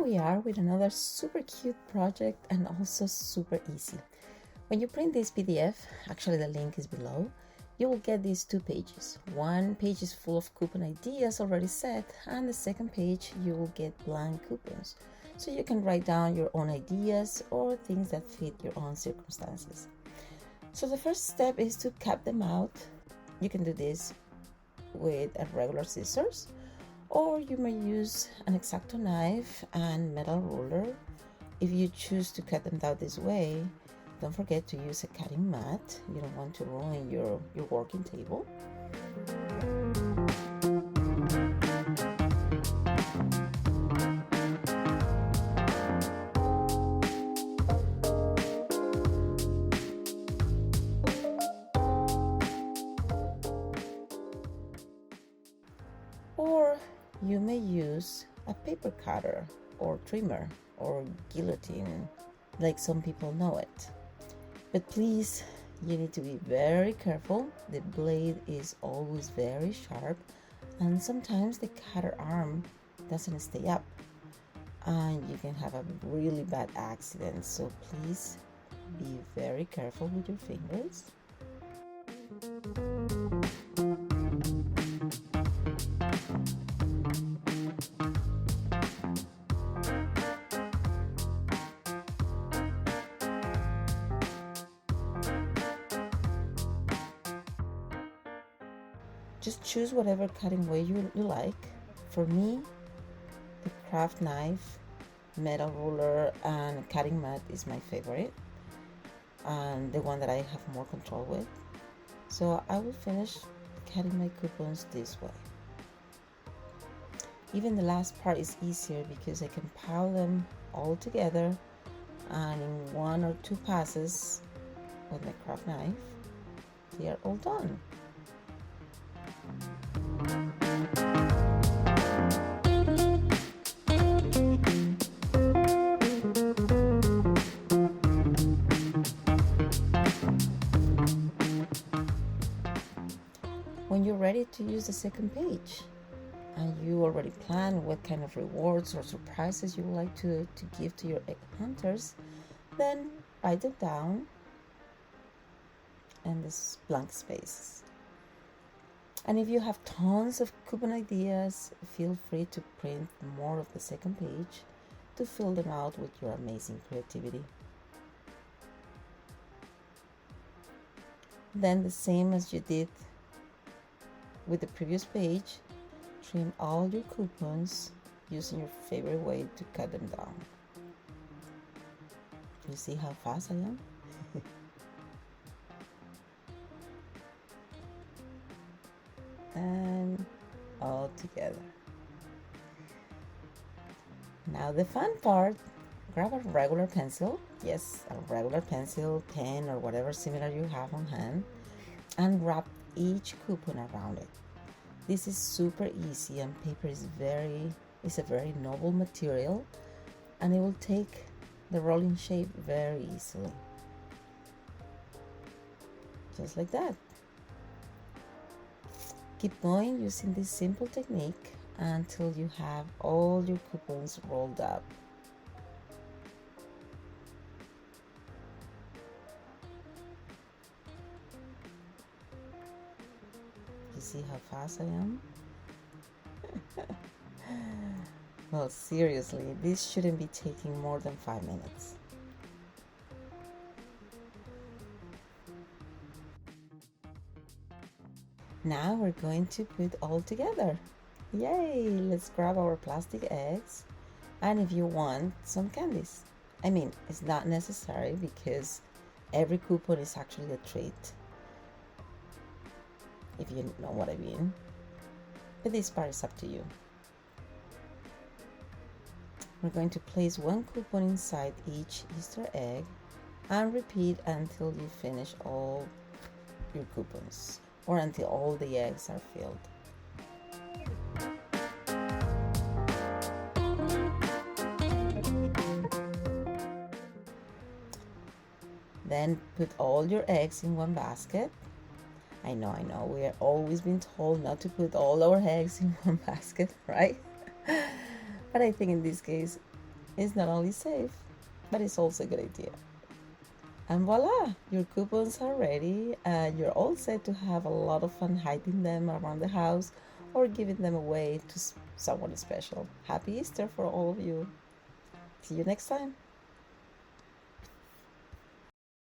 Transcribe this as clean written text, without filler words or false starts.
we are with another super cute project and also super easy. When you print this PDF, actually the link is below, you will get these two pages. One page is full of coupon ideas already set, and the second page you will get blank coupons. So you can write down your own ideas or things that fit your own circumstances. So the first step is to cut them out. You can do this with a regular scissors, or you may use an X-Acto knife and metal ruler. If you choose to cut them out this way, don't forget to use a cutting mat. You don't want to ruin your working table. Or you may use a paper cutter or trimmer or guillotine, like some people know it. But please, you need to be very careful. The blade is always very sharp, and sometimes the cutter arm doesn't stay up, and you can have a really bad accident. So please be very careful with your fingers. Just choose whatever cutting way you like. For me, the craft knife, metal ruler, and cutting mat is my favorite, and the one that I have more control with. So I will finish cutting my coupons this way. Even the last part is easier because I can pile them all together, and in 1 or 2 passes with my craft knife, they are all done. When you're ready to use the second page and you already plan what kind of rewards or surprises you would like to give to your egg hunters, then write them down and this blank space. And if you have tons of coupon ideas, feel free to print more of the second page to fill them out with your amazing creativity. Then the same as you did with the previous page, trim all your coupons using your favorite way to cut them down. You see how fast I am? And all together. Now the fun part, grab a regular pencil, yes, a regular pencil, pen, or whatever similar you have on hand, and wrap each coupon around it. This is super easy, and paper is a very noble material, and it will take the rolling shape very easily. Just like that. Keep going using this simple technique until you have all your coupons rolled up. You see how fast I am? Well, seriously, this shouldn't be taking more than 5 minutes. Now we're going to put all together. Yay! Let's grab our plastic eggs, and if you want, some candies. I mean, it's not necessary because every coupon is actually a treat, if you know what I mean. But this part is up to you. We're going to place 1 coupon inside each Easter egg and repeat until you finish all your coupons, or until all the eggs are filled. Then put all your eggs in one basket. I know, we are always been told not to put all our eggs in one basket, right? But I think in this case, It's not only safe, but it's also a good idea. And voila, your coupons are ready and you're all set to have a lot of fun hiding them around the house or giving them away to someone special. Happy Easter for all of you. See you next time.